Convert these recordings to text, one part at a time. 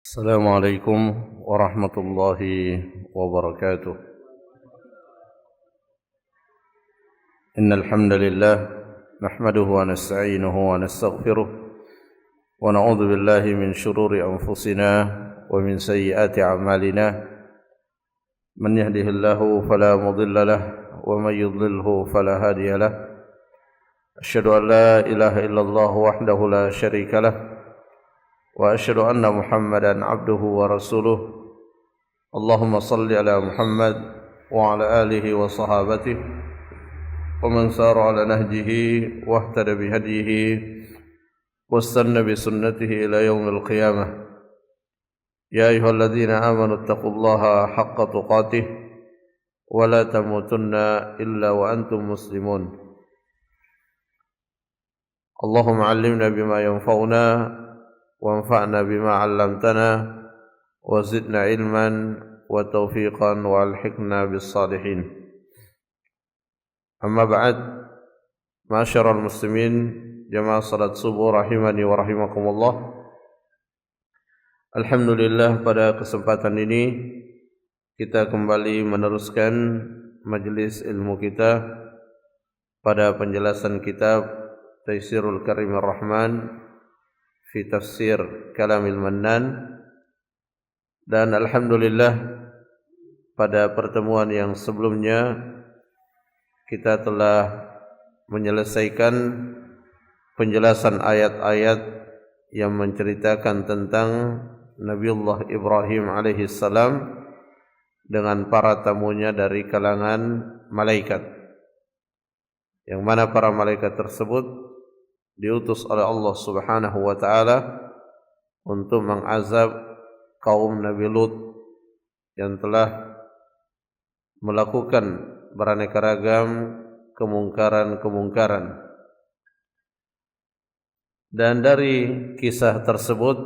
السلام عليكم ورحمة الله وبركاته. إن الحمد لله نحمده ونستعينه ونستغفره ونعوذ بالله من شرور أنفسنا ومن سيئات أعمالنا. من يهده الله فلا مضل له ومن يضلله فلا هادي له. أشهد أن لا إله إلا الله وحده لا شريك له وأشهد أن محمدا عبده ورسوله. اللهم صل على محمد وعلى آله وصحابته ومن سار على نهجه واهتدى بهديه واستنى بسنته إلى يوم القيامة. يا أيها الذين آمنوا اتقوا الله حق تقاته ولا تموتن إلا وأنتم مسلمون. اللهم علمنا بما ينفعنا وانفعنا بما علمتنا وزدنا علما وتوفيقا والحقنا بالصالحين. أما بعد، معاشر المسلمين jamaah salat subuh rahimani wa rahimakumullah. Alhamdulillah, pada kesempatan ini kita kembali meneruskan majelis ilmu kita pada penjelasan kitab Taisirul Karimir Rahman fi tafsir Kalamil Mannan. Dan alhamdulillah, pada pertemuan yang sebelumnya kita telah menyelesaikan penjelasan ayat-ayat yang menceritakan tentang Nabiullah Ibrahim alaihissalam dengan para tamunya dari kalangan malaikat, yang mana para malaikat tersebut diutus oleh Allah Subhanahu wa taala untuk mengazab kaum Nabi Lut yang telah melakukan beraneka ragam kemungkaran. Dan dari kisah tersebut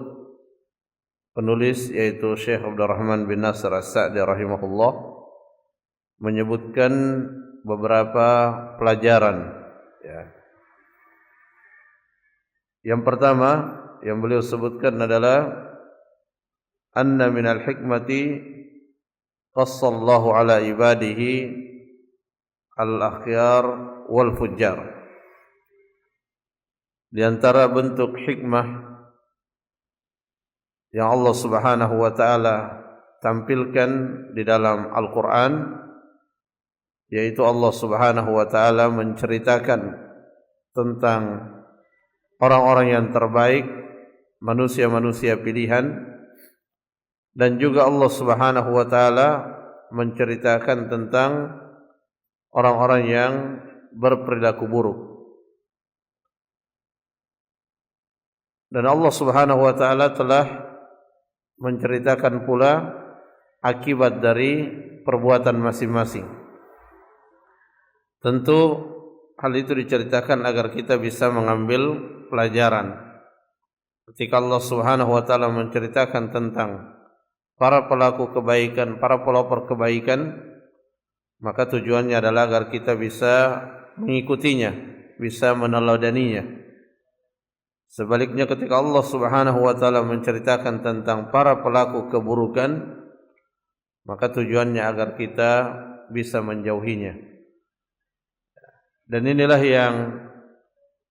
penulis, yaitu Syekh Abdurrahman bin Nasir As-Sa'di rahimahullah, menyebutkan beberapa pelajaran. Yang pertama yang beliau sebutkan adalah anna minal hikmati qassallahu ala ibadihi al-akhyar wal fujjar. Di antara bentuk hikmah yang Allah Subhanahu wa taala tampilkan di dalam Al-Qur'an, yaitu Allah Subhanahu wa taala menceritakan tentang orang-orang yang terbaik, manusia-manusia pilihan, dan juga Allah Subhanahu wa taala menceritakan tentang orang-orang yang berperilaku buruk. Dan Allah Subhanahu wa taala telah menceritakan pula akibat dari perbuatan masing-masing. Tentu hal itu diceritakan agar kita bisa mengambil pelajaran. Ketika Allah Subhanahu wa taala menceritakan tentang para pelaku kebaikan, para pelopor kebaikan, maka tujuannya adalah agar kita bisa mengikutinya, bisa meneladaninya. Sebaliknya, ketika Allah Subhanahu wa taala menceritakan tentang para pelaku keburukan, maka tujuannya agar kita bisa menjauhinya. Dan inilah yang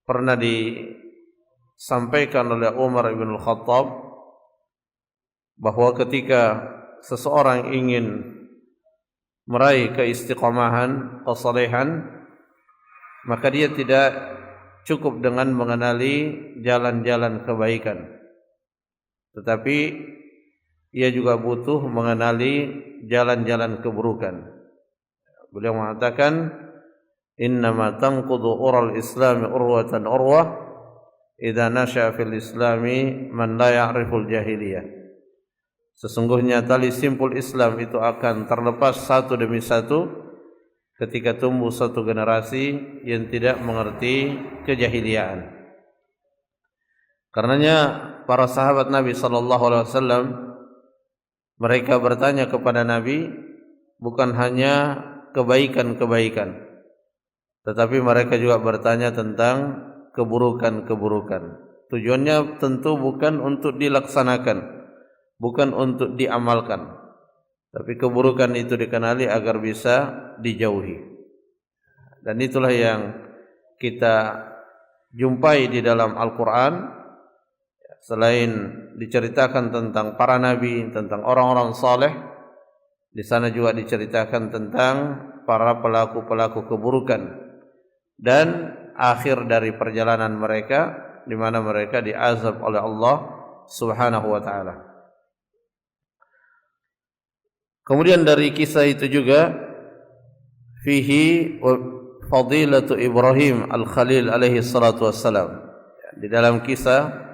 pernah disampaikan oleh Umar bin Al-Khattab, bahwa ketika seseorang ingin meraih keistiqomahan, kesalehan, maka dia tidak cukup dengan mengenali jalan-jalan kebaikan, tetapi ia juga butuh mengenali jalan-jalan keburukan. Beliau mengatakan, innama tanqudu ural islami urwatan urwah idza nasha'a fil islami man la ya'riful jahiliyah. Sesungguhnya tali simpul Islam itu akan terlepas satu demi satu ketika tumbuh satu generasi yang tidak mengerti kejahiliaan. Karenanya para sahabat Nabi sallallahu alaihi wasallam, mereka bertanya kepada Nabi bukan hanya kebaikan-kebaikan, tetapi mereka juga bertanya tentang keburukan-keburukan. Tujuannya tentu bukan untuk dilaksanakan, bukan untuk diamalkan, tapi keburukan itu dikenali agar bisa dijauhi. Dan itulah yang kita jumpai di dalam Al-Quran. Selain diceritakan tentang para nabi, tentang orang-orang saleh, di sana juga diceritakan tentang para pelaku-pelaku keburukan dan akhir dari perjalanan mereka, di mana mereka diazab oleh Allah Subhanahu wa taala. Kemudian dari kisah itu juga fihi fadilatu Ibrahim al-Khalil alaihi salatu wassalam. Di dalam kisah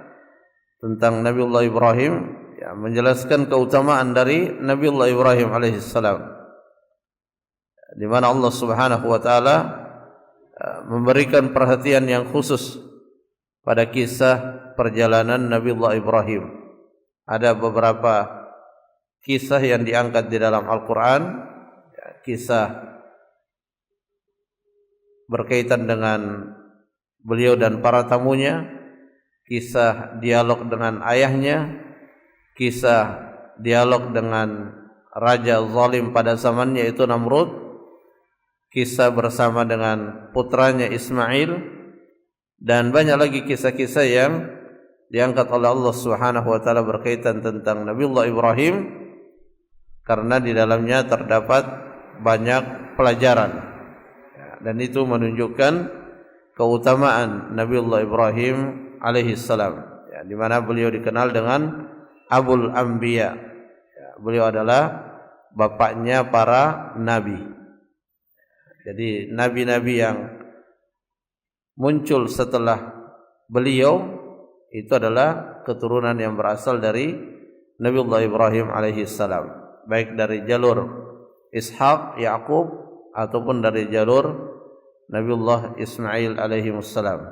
tentang Nabiullah Ibrahim, ya, menjelaskan keutamaan dari Nabiullah Ibrahim alaihi salam, di mana Allah Subhanahu wa taala memberikan perhatian yang khusus pada kisah perjalanan Nabiullah Ibrahim. Ada beberapa kisah yang diangkat di dalam Al-Quran, ya, kisah berkaitan dengan beliau dan para tamunya, kisah dialog dengan ayahnya, kisah dialog dengan raja zalim pada zamannya yaitu Namrud, kisah bersama dengan putranya Ismail, dan banyak lagi kisah-kisah yang diangkat oleh Allah Subhanahu wa taala berkaitan tentang Nabiullah Ibrahim, karena di dalamnya terdapat banyak pelajaran, dan itu menunjukkan keutamaan Nabiullah Ibrahim alaihi salam, ya, di mana beliau dikenal dengan Abul Anbiya, ya, beliau adalah bapaknya para nabi. Jadi nabi-nabi yang muncul setelah beliau itu adalah keturunan yang berasal dari Nabiullah Ibrahim alaihi salam, baik dari jalur Ishaq, Yaqub, ataupun dari jalur Nabiullah Ismail alaihi wassalam.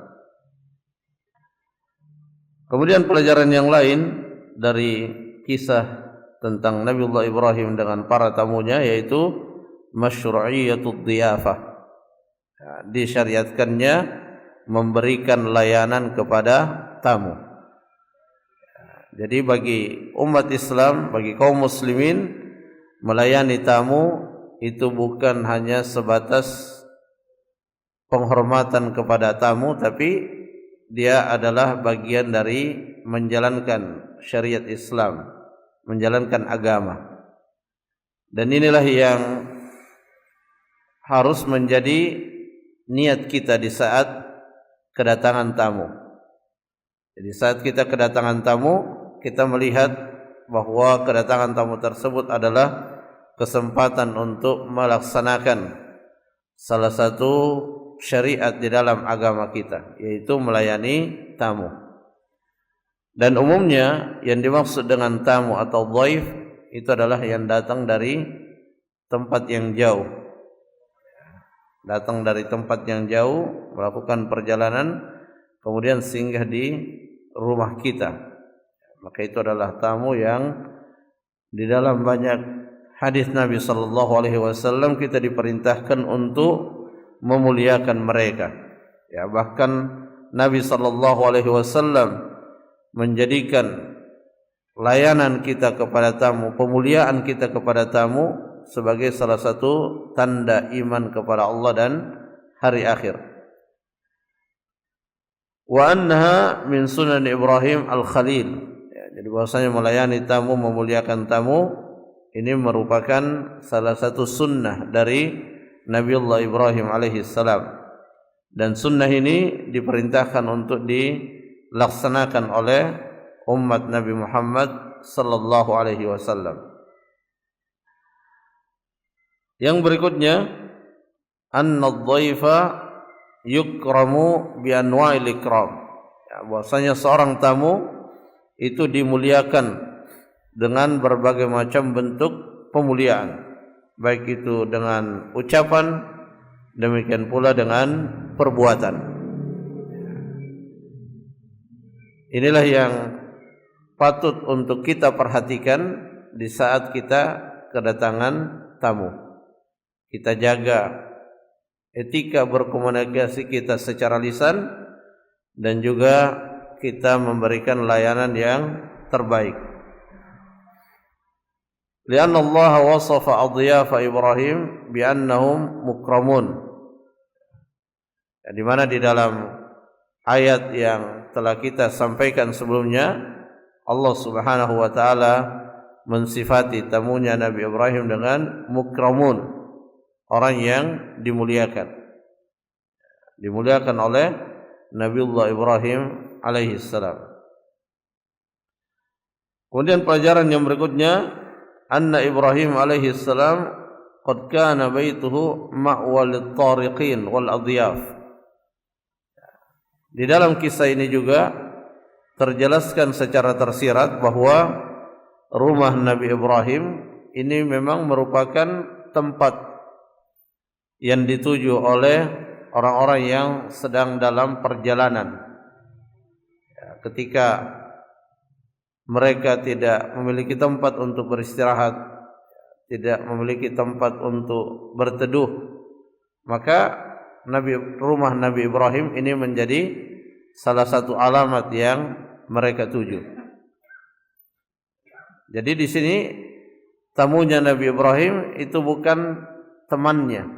Kemudian pelajaran yang lain dari kisah tentang Nabiullah Ibrahim dengan para tamunya yaitu masyru'iyatud dhiyafah, ya, disyariatkannya memberikan layanan kepada tamu. Jadi bagi umat Islam, bagi kaum muslimin, melayani tamu itu bukan hanya sebatas penghormatan kepada tamu, tapi dia adalah bagian dari menjalankan syariat Islam, menjalankan agama. Dan inilah yang harus menjadi niat kita di saat kedatangan tamu. Jadi saat kita kedatangan tamu, kita melihat bahwa kedatangan tamu tersebut adalah kesempatan untuk melaksanakan salah satu syariat di dalam agama kita, yaitu melayani tamu. Dan umumnya yang dimaksud dengan tamu atau dhaif itu adalah yang datang dari tempat yang jauh, datang dari tempat yang jauh, melakukan perjalanan, kemudian singgah di rumah kita. Maka itu adalah tamu yang di dalam banyak hadis Nabi sallallahu alaihi wasallam kita diperintahkan untuk memuliakan mereka. Ya, bahkan Nabi sallallahu alaihi wasallam menjadikan layanan kita kepada tamu, pemuliaan kita kepada tamu sebagai salah satu tanda iman kepada Allah dan hari akhir. Wa annaha min sunan Ibrahim al-Khalil. Ya, jadi bahwasanya melayani tamu, memuliakan tamu ini merupakan salah satu sunnah dari Nabiullah Ibrahim alaihi salam, dan sunnah ini diperintahkan untuk dilaksanakan oleh umat Nabi Muhammad sallallahu alaihi wasallam. Yang berikutnya, an-nadhaifa yukramu bi anwa'il ikram. Ya, bahwasanya seorang tamu itu dimuliakan dengan berbagai macam bentuk pemuliaan, baik itu dengan ucapan, demikian pula dengan perbuatan. Inilah yang patut untuk kita perhatikan di saat kita kedatangan tamu. Kita jaga etika berkomunikasi kita secara lisan, dan juga kita memberikan layanan yang terbaik. Lianna Allah wasafa adhiyafa Ibrahim bi annahum mukramun. Di mana di dalam ayat yang telah kita sampaikan sebelumnya, Allah Subhanahu wa taala mensifati tamunya Nabi Ibrahim dengan mukramun, orang yang dimuliakan. Dimuliakan oleh Nabiullah Ibrahim alaihi salam. Kemudian pelajaran yang berikutnya, anna Ibrahim alaihi salam qad kana baituhu ma'wal lit-tariqin wal adiyaf. Di dalam kisah ini juga terjelaskan secara tersirat bahwa rumah Nabi Ibrahim ini memang merupakan tempat yang dituju oleh orang-orang yang sedang dalam perjalanan. Ketika mereka tidak memiliki tempat untuk beristirahat, tidak memiliki tempat untuk berteduh, maka rumah Nabi Ibrahim ini menjadi salah satu alamat yang mereka tuju. Jadi di sini tamunya Nabi Ibrahim itu bukan temannya,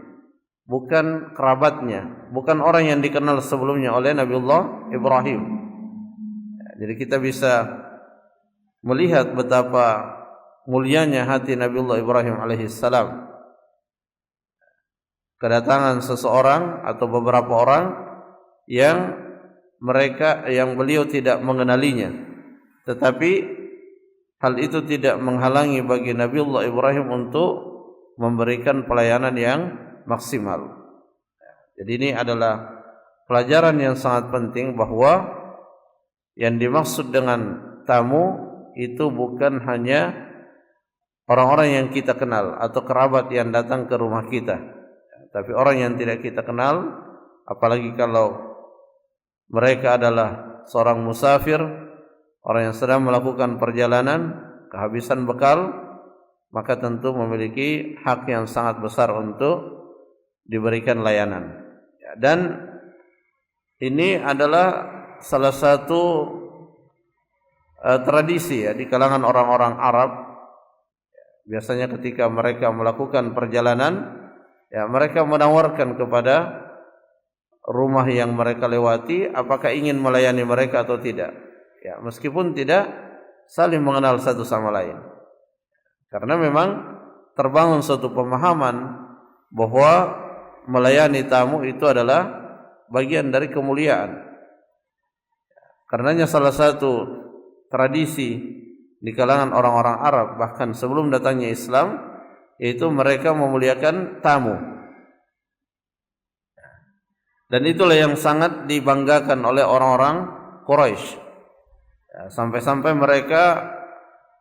bukan kerabatnya, bukan orang yang dikenal sebelumnya oleh Nabiullah Ibrahim. Jadi kita bisa melihat betapa mulianya hati Nabiullah Ibrahim alaihissalam. Kedatangan seseorang atau beberapa orang yang beliau tidak mengenalinya, tetapi hal itu tidak menghalangi bagi Nabiullah Ibrahim untuk memberikan pelayanan yang maksimal. Jadi ini adalah pelajaran yang sangat penting bahwa yang dimaksud dengan tamu itu bukan hanya orang-orang yang kita kenal atau kerabat yang datang ke rumah kita, tapi orang yang tidak kita kenal, apalagi kalau mereka adalah seorang musafir, orang yang sedang melakukan perjalanan, kehabisan bekal, maka tentu memiliki hak yang sangat besar untuk diberikan layanan. Dan ini adalah salah satu tradisi ya di kalangan orang-orang Arab. Biasanya ketika mereka melakukan perjalanan, ya mereka menawarkan kepada rumah yang mereka lewati apakah ingin melayani mereka atau tidak. Ya, meskipun tidak saling mengenal satu sama lain. Karena memang terbangun suatu pemahaman bahwa melayani tamu itu adalah bagian dari kemuliaan. Karenanya salah satu tradisi di kalangan orang-orang Arab bahkan sebelum datangnya Islam, yaitu mereka memuliakan tamu. Dan itulah yang sangat dibanggakan oleh orang-orang Quraisy. Sampai-sampai mereka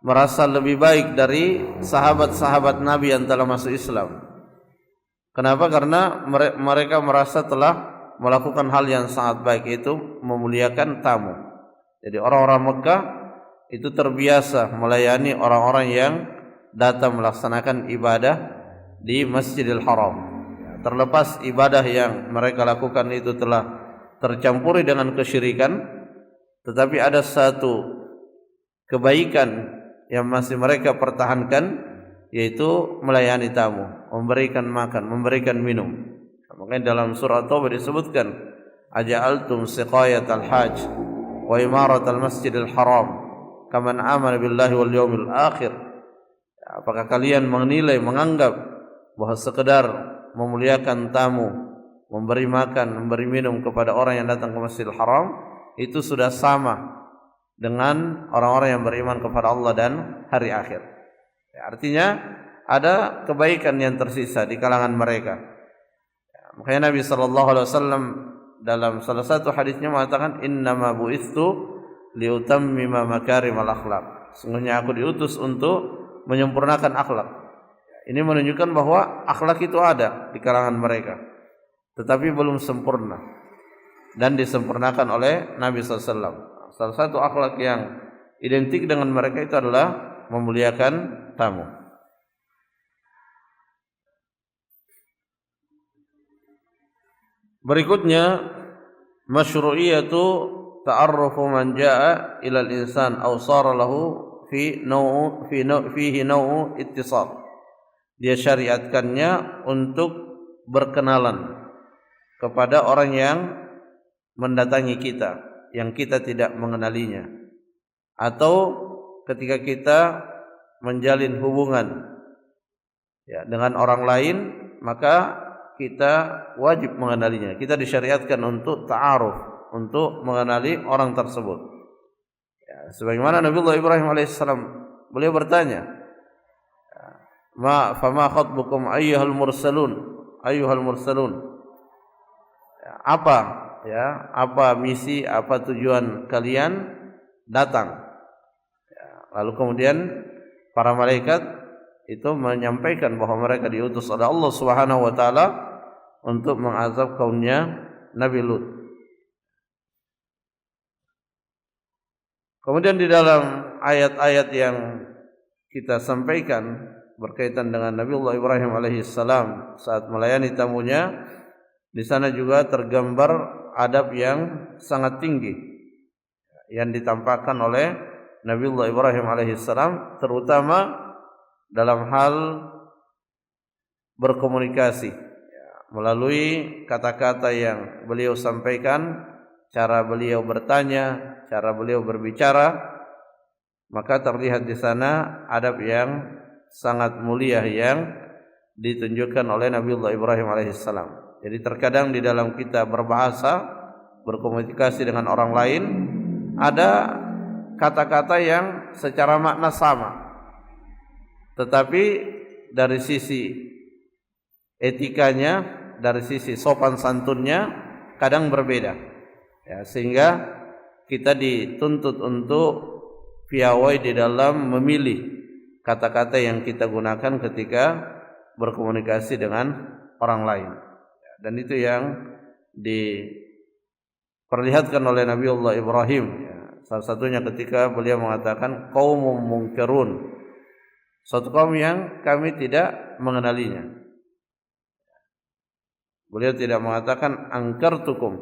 merasa lebih baik dari sahabat-sahabat Nabi yang telah masuk Islam. Kenapa? Karena mereka merasa telah melakukan hal yang sangat baik, yaitu memuliakan tamu. Jadi orang-orang Mekah itu terbiasa melayani orang-orang yang datang melaksanakan ibadah di Masjidil Haram. Terlepas ibadah yang mereka lakukan itu telah tercampuri dengan kesyirikan, tetapi ada satu kebaikan yang masih mereka pertahankan, yaitu melayani tamu, memberikan makan, memberikan minum. Makanya dalam surah Taubah disebutkan, aja'altum siqayatal hajj wa imaratal Masjidil Haram kaman amana billahi wal yawmil akhir. Apakah kalian menganggap bahwa sekedar memuliakan tamu, memberi makan, memberi minum kepada orang yang datang ke Masjidil Haram itu sudah sama dengan orang-orang yang beriman kepada Allah dan hari akhir. Artinya ada kebaikan yang tersisa di kalangan mereka. Makanya Nabi sallallahu alaihi wasallam dalam salah satu hadisnya mengatakan, innama bu'itsu liutammima makarimal akhlaq. Sungguhnya aku diutus untuk menyempurnakan akhlak. Ini menunjukkan bahwa akhlak itu ada di kalangan mereka, tetapi belum sempurna dan disempurnakan oleh Nabi SAW. Salah satu akhlak yang identik dengan mereka itu adalah memuliakan tamu. Berikutnya, masyru'iyatu ta'arrufu man jaa'a ila al-insan aw sara lahu fihi nau'u ittisal. Dia syariatkannya untuk berkenalan kepada orang yang mendatangi kita, yang kita tidak mengenalinya, atau ketika kita menjalin hubungan ya dengan orang lain, maka kita wajib mengenalinya. Kita disyariatkan untuk ta'aruf, untuk mengenali orang tersebut. Ya, sebagaimana Nabiullah Ibrahim alaihissalam, beliau bertanya, fama khatbukum ayyuhal mursalun. Ya, apa misi, apa tujuan kalian datang? Ya, lalu kemudian para malaikat itu menyampaikan bahwa mereka diutus oleh Allah Subhanahu wa taala untuk mengazab kaumnya Nabi Lut. Kemudian di dalam ayat-ayat yang kita sampaikan berkaitan dengan Nabiullah Ibrahim alaihissalam saat melayani tamunya, di sana juga tergambar adab yang sangat tinggi yang ditampakkan oleh Nabiullah Ibrahim alaihissalam, terutama dalam hal berkomunikasi melalui kata-kata yang beliau sampaikan, cara beliau bertanya, cara beliau berbicara, maka terlihat di sana adab yang sangat mulia yang ditunjukkan oleh Nabiullah Ibrahim alaihissalam. Jadi terkadang di dalam kita berbahasa, berkomunikasi dengan orang lain, ada kata-kata yang secara makna sama, tetapi dari sisi etikanya, dari sisi sopan santunnya kadang berbeda ya, sehingga kita dituntut untuk piawai di dalam memilih kata-kata yang kita gunakan ketika berkomunikasi dengan orang lain ya, dan itu yang diperlihatkan oleh Nabiullah Ibrahim ya. Salah satunya ketika beliau mengatakan qaumum munkirun, suatu kaum yang kami tidak mengenalinya. Beliau tidak mengatakan angkartukum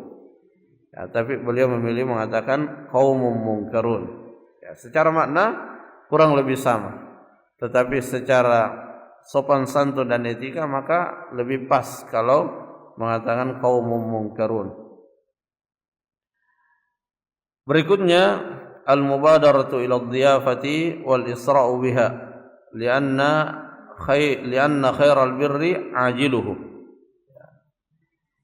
ya, tapi beliau memilih mengatakan qaumum munkarun ya, secara makna kurang lebih sama, tetapi secara sopan santun dan etika maka lebih pas kalau mengatakan qaumum munkarun. Berikutnya al-mubadaratu ila ad-diyafati wal isra'u biha lianna khairal birri ajiluhu.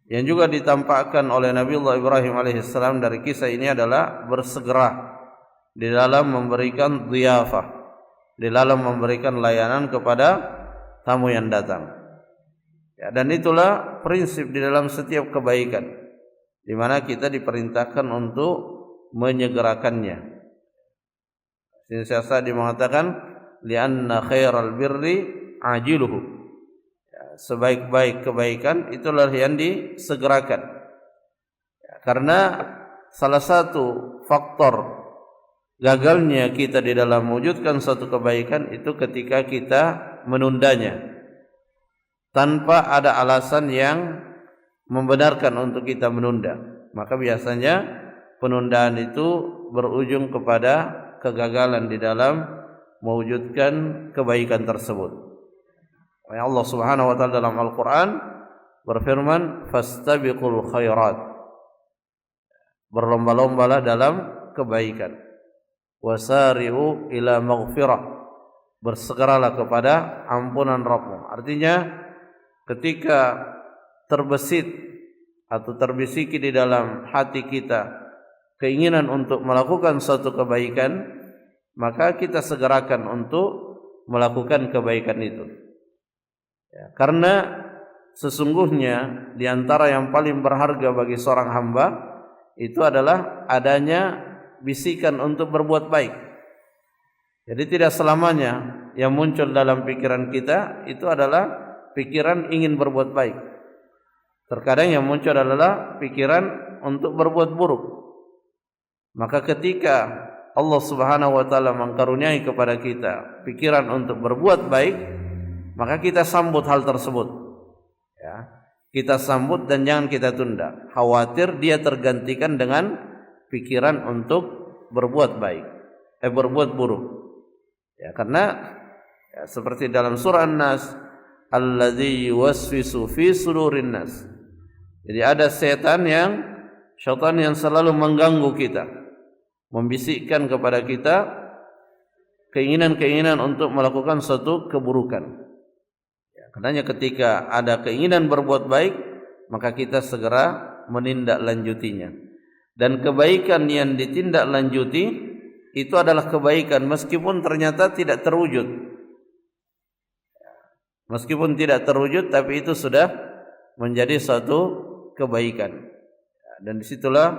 Yang juga ditampakkan oleh Nabiullah Ibrahim alaihissalam dari kisah ini adalah bersegera di dalam memberikan dhiyafah, di dalam memberikan layanan kepada tamu yang datang ya, dan itulah prinsip di dalam setiap kebaikan, di mana kita diperintahkan untuk menyegerakannya. Syekh Sa'di mengatakan lianna khairal birri ajiluhu, sebaik-baik kebaikan itulah yang disegerakan ya, karena salah satu faktor gagalnya kita di dalam mewujudkan suatu kebaikan itu ketika kita menundanya tanpa ada alasan yang membenarkan untuk kita menunda, maka biasanya penundaan itu berujung kepada kegagalan di dalam mewujudkan kebaikan tersebut. Allah Subhanahu wa taala dalam Al-Qur'an berfirman fastabiqul khairat, berlomba-lombalah dalam kebaikan, wasari'u ila maghfirah, bersegeralah kepada ampunan Rabbmu. Artinya ketika terbesit atau terbisiki di dalam hati kita keinginan untuk melakukan suatu kebaikan, maka kita segerakan untuk melakukan kebaikan itu. Ya, karena sesungguhnya di antara yang paling berharga bagi seorang hamba itu adalah adanya bisikan untuk berbuat baik. Jadi tidak selamanya yang muncul dalam pikiran kita itu adalah pikiran ingin berbuat baik. Terkadang yang muncul adalah pikiran untuk berbuat buruk. Maka ketika Allah Subhanahu wa taala mengkaruniai kepada kita pikiran untuk berbuat baik, maka kita sambut hal tersebut ya. Kita sambut dan jangan kita tunda, khawatir dia tergantikan dengan pikiran untuk berbuat baik, berbuat buruk Ya, karena ya, seperti dalam surah An-Nas, alladzi yuwaswisu fi sudurin nas. Jadi ada syaitan yang selalu mengganggu kita, membisikkan kepada kita keinginan-keinginan untuk melakukan suatu keburukan. Ya, karenanya ketika ada keinginan berbuat baik, maka kita segera menindaklanjutinya. Dan kebaikan yang ditindaklanjuti itu adalah kebaikan meskipun ternyata tidak terwujud. Meskipun tidak terwujud, tapi itu sudah menjadi suatu kebaikan. Dan disitulah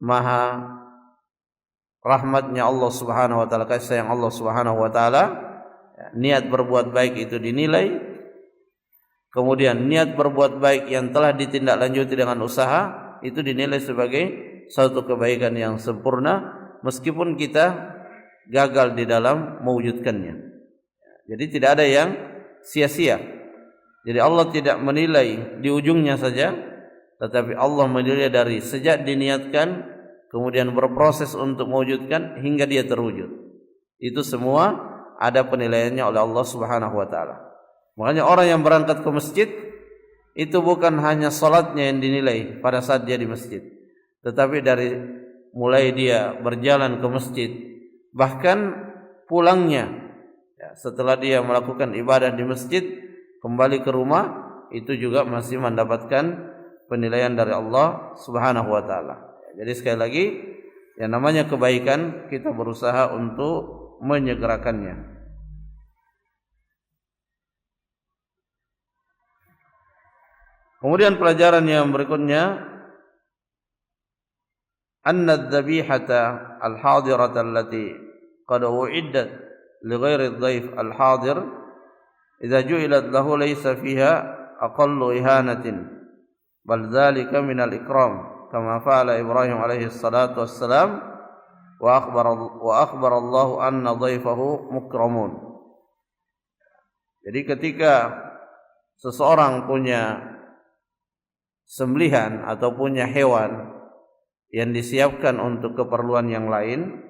maha rahmatnya Allah Subhanahu wa taala, kasih sayang Allah Subhanahu wa taala. Niat berbuat baik itu dinilai. Kemudian niat berbuat baik yang telah ditindaklanjuti dengan usaha itu dinilai sebagai suatu kebaikan yang sempurna meskipun kita gagal di dalam mewujudkannya. Jadi tidak ada yang sia-sia. Jadi Allah tidak menilai di ujungnya saja, tetapi Allah menilai dari sejak diniatkan, kemudian berproses untuk mewujudkan hingga dia terwujud. Itu semua ada penilaiannya oleh Allah Subhanahu wa taala. Makanya orang yang berangkat ke masjid itu bukan hanya salatnya yang dinilai pada saat dia di masjid, tetapi dari mulai dia berjalan ke masjid, bahkan pulangnya ya, setelah dia melakukan ibadah di masjid, kembali ke rumah, itu juga masih mendapatkan penilaian dari Allah Subhanahu wa taala. Jadi sekali lagi, yang namanya kebaikan kita berusaha untuk menyegerakannya. Kemudian pelajaran yang berikutnya, anna adh-dhabihata al-hadirata allati qad u'iddat li ghairi adh-dhaif al-hadir idza ju'ilat lahu laysa fiha aqallu ihanatin bal dzalika min al-ikram kama fa'ala Ibrahim alaihi salatu wassalam wa akhbara Allah anna dhaifahu mukramun. Jadi ketika seseorang punya sembelihan atau punya hewan yang disiapkan untuk keperluan yang lain,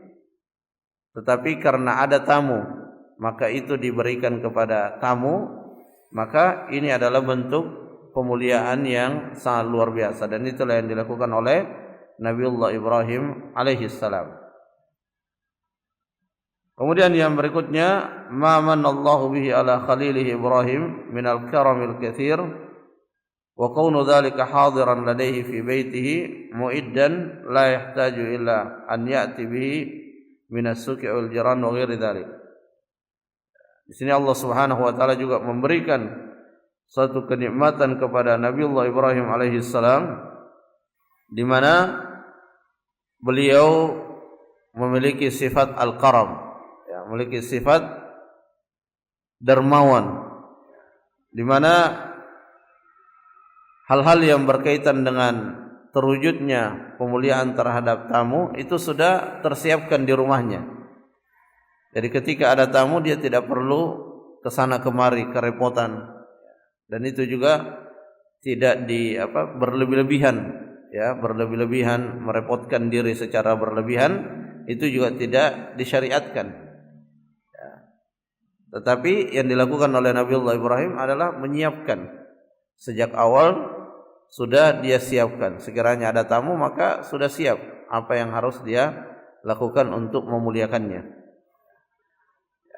tetapi karena ada tamu maka itu diberikan kepada tamu, maka ini adalah bentuk pemuliaan yang sangat luar biasa, dan itulah yang dilakukan oleh Nabiullah Ibrahim alaihi salam. Kemudian yang berikutnya, ma manallahu bihi ala khalilihi Ibrahim min al-karamil katsir wa kaunu dzalika hadiran ladaihi fi baitihi muiddan la yahtaju illa an ya'ti bihi min as-suqi wal jiran wa ghairi dzalik. Di sini Allah Subhanahu wa taala juga memberikan suatu kenikmatan kepada Nabiullah Ibrahim alaihi salam, di mana beliau memiliki sifat al-karam, ya, memiliki sifat dermawan, di mana hal-hal yang berkaitan dengan terwujudnya pemuliaan terhadap tamu itu sudah tersiapkan di rumahnya. Jadi ketika ada tamu dia tidak perlu kesana kemari kerepotan, dan itu juga tidak berlebih-lebihan, ya, berlebih-lebihan merepotkan diri secara berlebihan itu juga tidak disyariatkan. Ya. Tetapi yang dilakukan oleh Nabiullah Ibrahim adalah menyiapkan. Sejak awal sudah dia siapkan. Sekiranya ada tamu maka sudah siap apa yang harus dia lakukan untuk memuliakannya.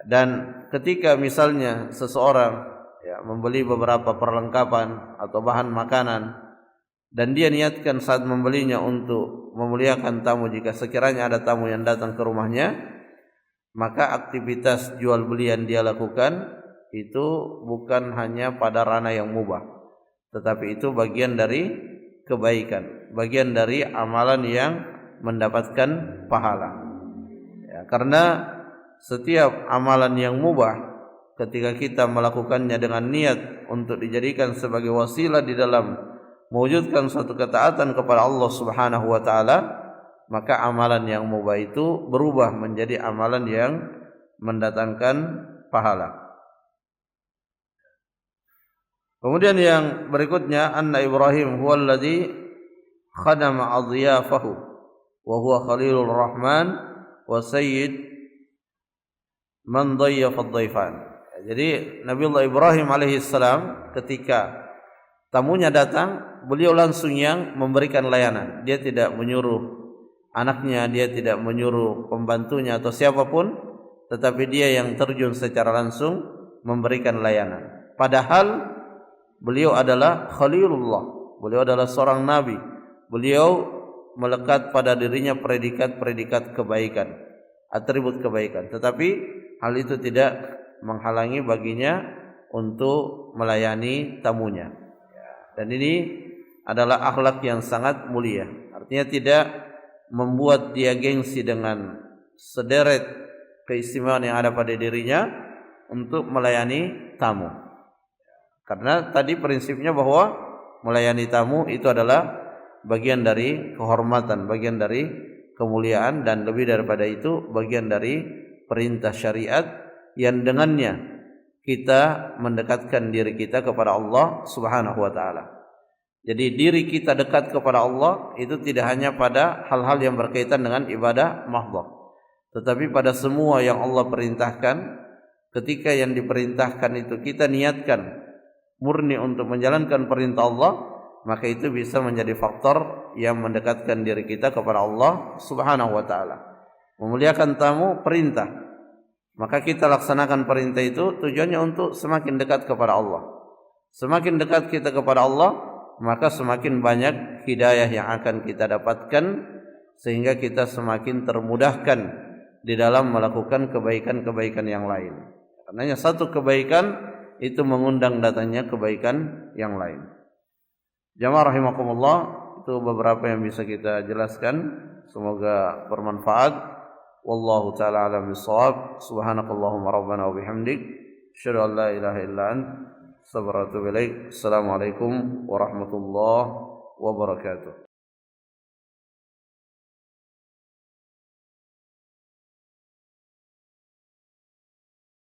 Dan ketika misalnya seseorang ya, membeli beberapa perlengkapan atau bahan makanan, dan dia niatkan saat membelinya untuk memuliakan tamu, jika sekiranya ada tamu yang datang ke rumahnya, maka aktivitas jual beli yang dia lakukan itu bukan hanya pada ranah yang mubah, tetapi itu bagian dari kebaikan, bagian dari amalan yang mendapatkan pahala. Ya, karena setiap amalan yang mubah, ketika kita melakukannya dengan niat untuk dijadikan sebagai wasilah di dalam mewujudkan suatu ketaatan kepada Allah Subhanahu wa taala, maka amalan yang mubah itu berubah menjadi amalan yang mendatangkan pahala. Kemudian yang berikutnya, anna Ibrahim huwa alladhi khadama adhiyafahu wa huwa khalilur rahman wa sayyid man dhayyafa ad-dhaifan. Jadi Nabiullah Ibrahim alaihissalam ketika tamunya datang, beliau langsung yang memberikan layanan. Dia tidak menyuruh anaknya, dia tidak menyuruh pembantunya atau siapapun, tetapi dia yang terjun secara langsung memberikan layanan. Padahal beliau adalah Khalilullah, beliau adalah seorang nabi. Beliau melekat pada dirinya predikat-predikat kebaikan, atribut kebaikan. Tetapi hal itu tidak menghalangi baginya untuk melayani tamunya. Dan ini adalah akhlak yang sangat mulia. Artinya tidak membuat dia gengsi dengan sederet keistimewaan yang ada pada dirinya untuk melayani tamu. Karena tadi prinsipnya bahwa melayani tamu itu adalah bagian dari kehormatan, bagian dari kemuliaan, dan lebih daripada itu bagian dari perintah syariat yang dengannya kita mendekatkan diri kita kepada Allah Subhanahu wa taala. Jadi diri kita dekat kepada Allah itu tidak hanya pada hal-hal yang berkaitan dengan ibadah mahdhah, tetapi pada semua yang Allah perintahkan. Ketika yang diperintahkan itu kita niatkan murni untuk menjalankan perintah Allah, maka itu bisa menjadi faktor yang mendekatkan diri kita kepada Allah Subhanahu wa taala. Memuliakan tamu perintah, maka kita laksanakan perintah itu tujuannya untuk semakin dekat kepada Allah. Semakin dekat kita kepada Allah, maka semakin banyak hidayah yang akan kita dapatkan, sehingga kita semakin termudahkan di dalam melakukan kebaikan-kebaikan yang lain. Karena satu kebaikan itu mengundang datangnya kebaikan yang lain. Jamaah rahimakumullah, itu beberapa yang bisa kita jelaskan. Semoga bermanfaat. Wallahu ta'ala a'lam bissawab. Subhanakallahumma rabbana wa bihamdik, asyhadu an la ilaha illa anta, astaghfiruka wa atubu ilaik. Assalamualaikum warahmatullahi wabarakatuh.